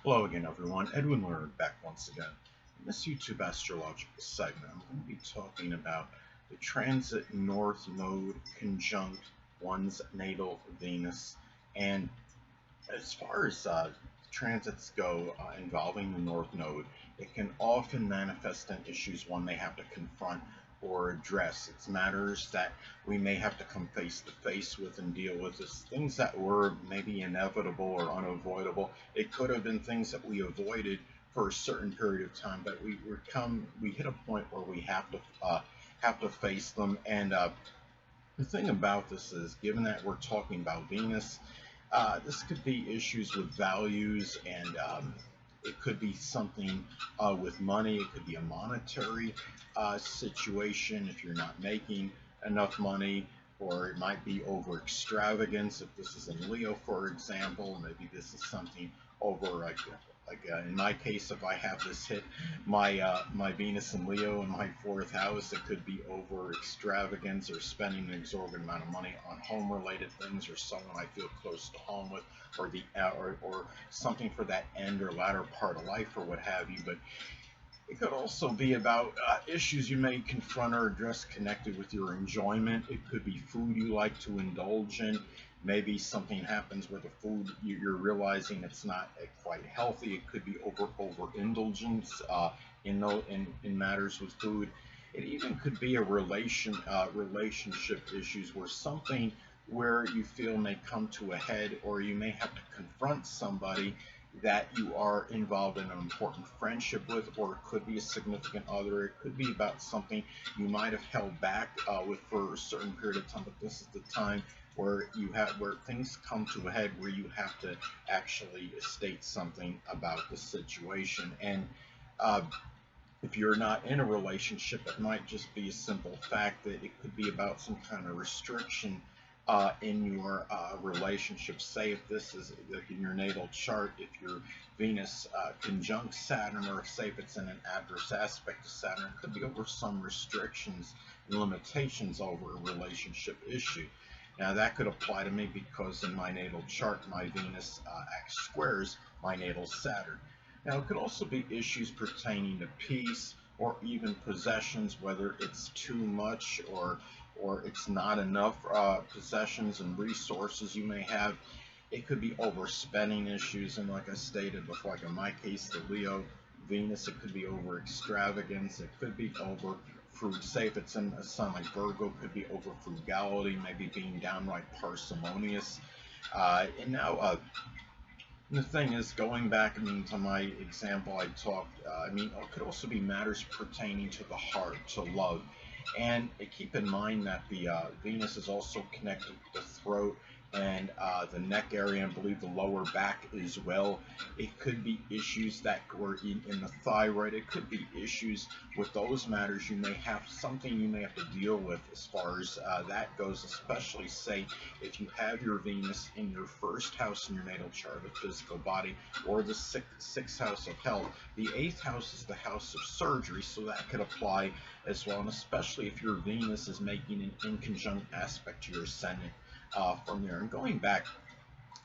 Hello again, everyone. Edwin Learnard back once again. In this YouTube astrological segment, I'm going to be talking about the transit North Node conjunct one's natal Venus. And as far as transits go involving the North Node, it can often manifest in issues one may have to confront or address. It's matters that we may have to come face to face with and deal with. It's things that were maybe inevitable or unavoidable. It could have been things that we avoided for a certain period of time, but we hit a point where we have to face them. And the thing about this is, given that we're talking about Venus, this could be issues with values, and it could be something with money. It could be a monetary situation if you're not making enough money, or it might be over extravagance. If this is in Leo, for example, maybe this is something over in my case, if I have this hit my Venus in Leo in my fourth house, it could be over extravagance or spending an exorbitant amount of money on home-related things or someone I feel close to home with, or something for that end or latter part of life or what have you. But it could also be about issues you may confront or address connected with your enjoyment. It could be food you like to indulge in. Maybe something happens where the food you're realizing it's not quite healthy. It could be overindulgence in matters with food. It even could be a relationship issues where you feel may come to a head, or you may have to confront somebody that you are involved in an important friendship with, or it could be a significant other. It could be about something you might have held back with for a certain period of time, but this is the time where things come to a head where you have to actually state something about the situation. And uh, if you're not in a relationship, it might just be a simple fact that it could be about some kind of restriction in your relationship. Say if this is like in your natal chart, if your Venus conjunct Saturn, or say if it's in an adverse aspect to Saturn, it could be over some restrictions and limitations over a relationship issue. Now that could apply to me because in my natal chart, my Venus squares my natal Saturn. Now, it could also be issues pertaining to peace or even possessions, whether it's too much or it's not enough possessions and resources you may have. It could be overspending issues, and like I stated before, like in my case, the Leo Venus, it could be over extravagance. It could be over fruit. Say if it's in a sun like Virgo, it could be over frugality, maybe being downright parsimonious. And now the thing is, going back, to my example I talked, it could also be matters pertaining to the heart, to love. And keep in mind that the Venus is also connected with the throat and the neck area, and I believe the lower back as well. It could be issues that were in the thyroid. It could be issues with those matters. You may have to deal with as far as that goes, especially say if you have your Venus in your first house in your natal chart, the physical body, or the sixth house of health. The eighth house is the house of surgery, so that could apply as well, and especially if your Venus is making an inconjunct aspect to your ascendant from there. And going back,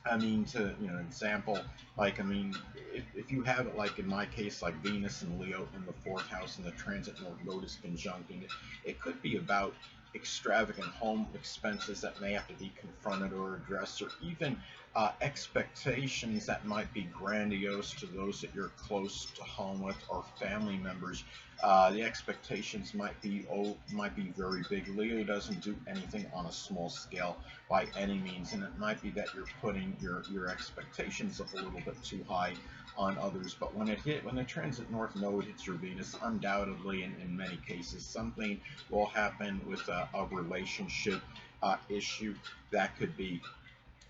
to example, if you have it like in my case, like Venus and Leo in the fourth house and the transit North Node is conjuncting it could be about extravagant home expenses that may have to be confronted or addressed, or even expectations that might be grandiose to those that you're close to home with or family members. The expectations might be very big. Leo doesn't do anything on a small scale by any means, and it might be that you're putting your expectations up a little bit too high on others. But when the transit North Node hits your Venus, undoubtedly, in many cases, something will happen with a relationship issue that could be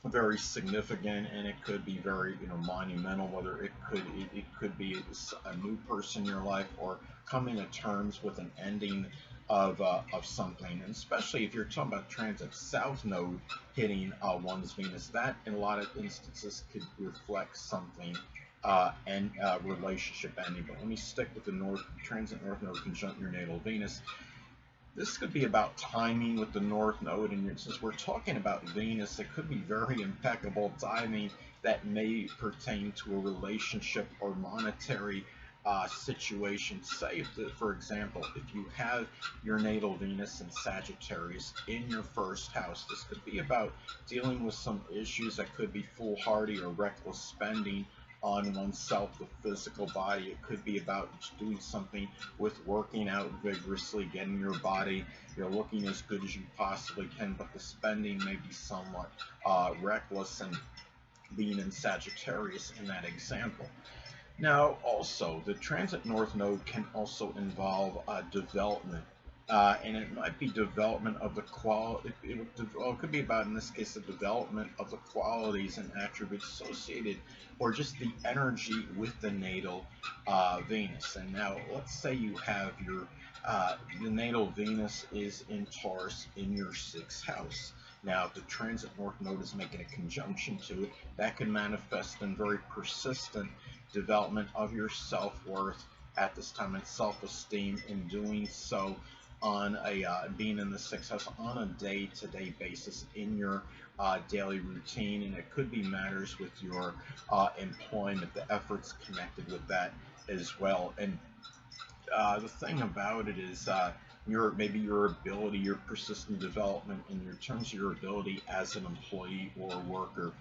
very significant, and it could be very monumental. Whether it could be a new person in your life, or coming to terms with an ending of something. And especially if you're talking about transit South Node hitting one's Venus, that in a lot of instances could reflect something and relationship ending. But let me stick with the transit North Node conjunct your natal Venus. This could be about timing with the North Node, and since we're talking about Venus, it could be very impeccable timing that may pertain to a relationship or monetary situation. Say, for example, if you have your natal Venus in Sagittarius in your first house, this could be about dealing with some issues that could be foolhardy or reckless spending on oneself, the physical body. It could be about doing something with working out vigorously, getting your body, looking as good as you possibly can, but the spending may be somewhat reckless, and being in Sagittarius in that example. Now, also, the transit north node can also involve development. And it might be development of the quality, it could be about, in this case, the development of the qualities and attributes associated, or just the energy with the natal Venus. And now, let's say you have the natal Venus is in Taurus in your 6th house. Now, if the transit north node is making a conjunction to it, that can manifest in very persistent development of your self-worth at this time, and self-esteem in doing so, on being in the 6th house on a day-to-day basis in your daily routine. And it could be matters with your employment, the efforts connected with that as well. And the thing about it is maybe your ability, your persistent development in your terms of your ability as an employee or worker.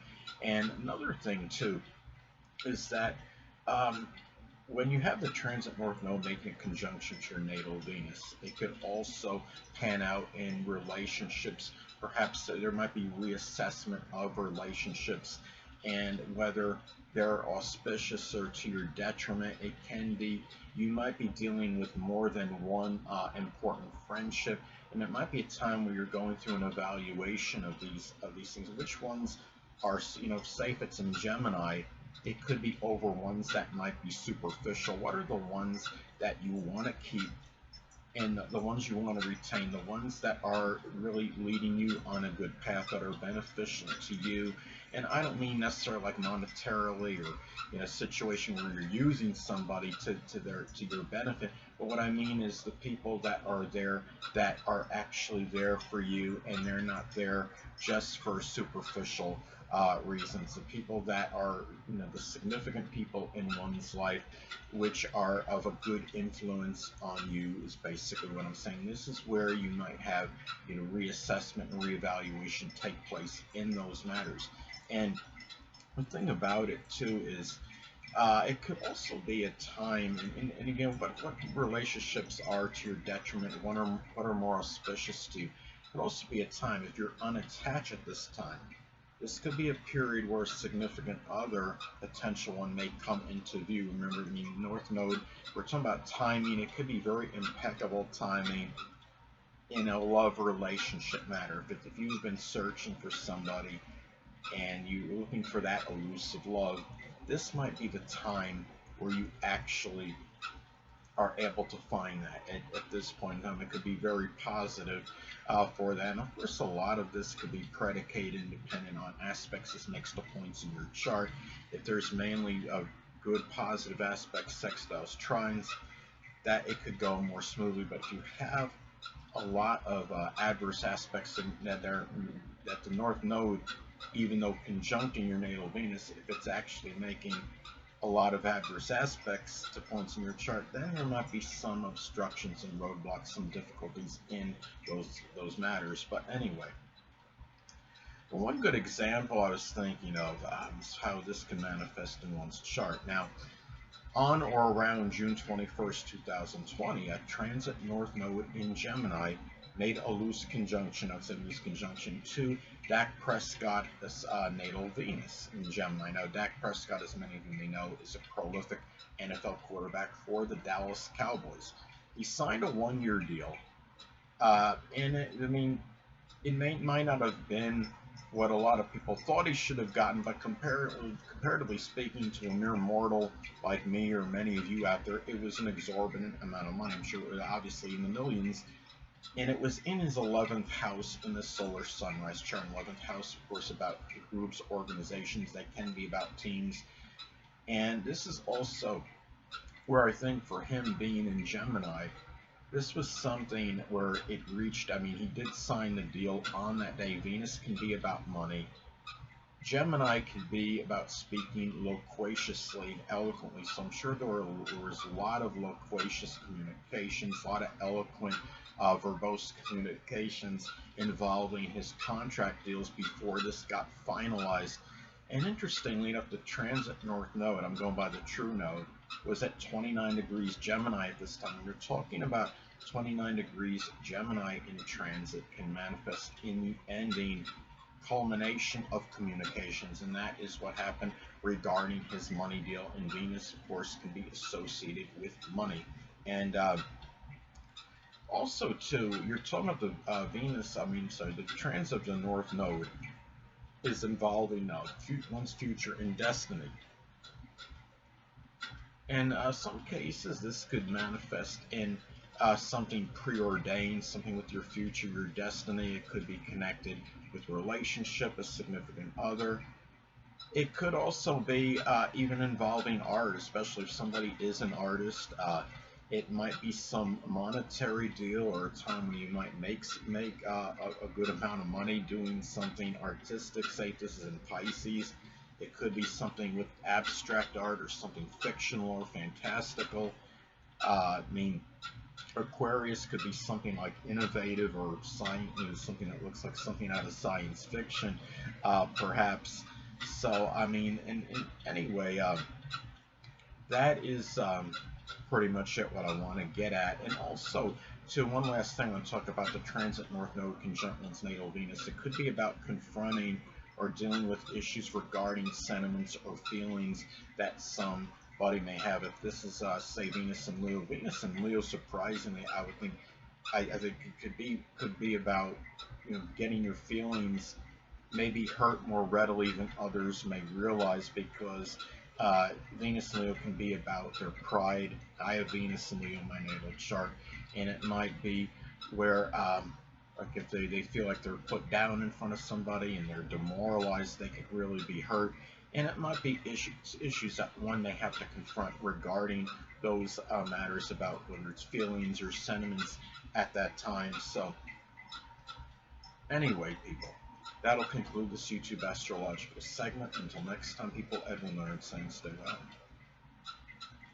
And another thing too is that when you have the transit north node making a conjunction to your natal Venus, it could also pan out in relationships. Perhaps there might be reassessment of relationships, and whether they're auspicious or to your detriment. It can be, you might be dealing with more than one important friendship, and it might be a time where you're going through an evaluation of these things. Which ones are, say if it's in Gemini, it could be over ones that might be superficial. What are the ones that you want to keep, and the ones you want to retain, the ones that are really leading you on a good path, that are beneficial to you? And I don't mean necessarily like monetarily, or in a situation where you're using somebody to your benefit, but what I mean is the people that are there, that are actually there for you, and they're not there just for superficial reasons. The people that are, the significant people in one's life, which are of a good influence on you, is basically what I'm saying. This is where you might have, reassessment and reevaluation take place in those matters. And the thing about it too is, it could also be a time, and again, what relationships are to your detriment, what are more auspicious to you. It could also be a time, if you're unattached at this time, this could be a period where a significant other, potential one, may come into view. Remember, North Node, we're talking about timing. It could be very impeccable timing in a love relationship matter. If you've been searching for somebody and you're looking for that elusive love, this might be the time where you actually are able to find that. At this point in time, it could be very positive for that. And of course, a lot of this could be predicated and dependent on aspects as next to points in your chart. If there's mainly good positive aspects, sextiles, trines, that it could go more smoothly. But if you have a lot of adverse aspects that the North Node, even though conjuncting your natal Venus, if it's actually making a lot of adverse aspects to points in your chart, then there might be some obstructions and roadblocks, some difficulties in those matters. But anyway, one good example I was thinking of is how this can manifest in one's chart. Now, on or around June 21st, 2020, a transit North Node in Gemini made a loose conjunction, to Dak Prescott's natal Venus in Gemini. Now, Dak Prescott, as many of you may know, is a prolific NFL quarterback for the Dallas Cowboys. He signed a one-year deal, and it might not have been what a lot of people thought he should have gotten, but comparatively speaking to a mere mortal like me or many of you out there, it was an exorbitant amount of money. I'm sure it was obviously in the millions. And it was in his 11th house in the solar sunrise chart. 11th house, of course, about groups, organizations, that can be about teams. And this is also where I think for him being in Gemini, this was something where it reached, he did sign the deal on that day. Venus can be about money. Gemini can be about speaking loquaciously and eloquently, so I'm sure there was a lot of loquacious communications, a lot of eloquent, verbose communications involving his contract deals before this got finalized. And interestingly enough, the transit north node, I'm going by the true node, was at 29 degrees Gemini at this time. We're talking about 29 degrees Gemini in transit can manifest in the ending culmination of communications, and that is what happened regarding his money deal. And Venus, of course, can be associated with money. And also, too, you're talking about the Venus, the transit of the North Node is involving one's future and destiny. In some cases, this could manifest in something preordained, something with your future, your destiny. It could be connected with a relationship, a significant other. It could also be even involving art, especially if somebody is an artist. It might be some monetary deal or a time when you might make a good amount of money doing something artistic. Say if this is in Pisces. It could be something with abstract art or something fictional or fantastical. Aquarius could be something like innovative or science, something that looks like something out of science fiction, perhaps. So, anyway, that is pretty much it what I want to get at. And also, to one last thing, I want to talk about the transit North Node conjunct one's natal Venus. It could be about confronting or dealing with issues regarding sentiments or feelings that somebody may have. If this is, say, Venus and Leo, surprisingly, I think it could be about getting your feelings maybe hurt more readily than others may realize, because Venus and Leo can be about their pride. I have Venus and Leo in my natal chart, and it might be where like if they feel like they're put down in front of somebody and they're demoralized, they could really be hurt. And it might be issues that one may have to confront regarding those matters about whether it's feelings or sentiments at that time. So anyway, people, that'll conclude this YouTube astrological segment. Until next time, people, Edwin Learnard saying stay well.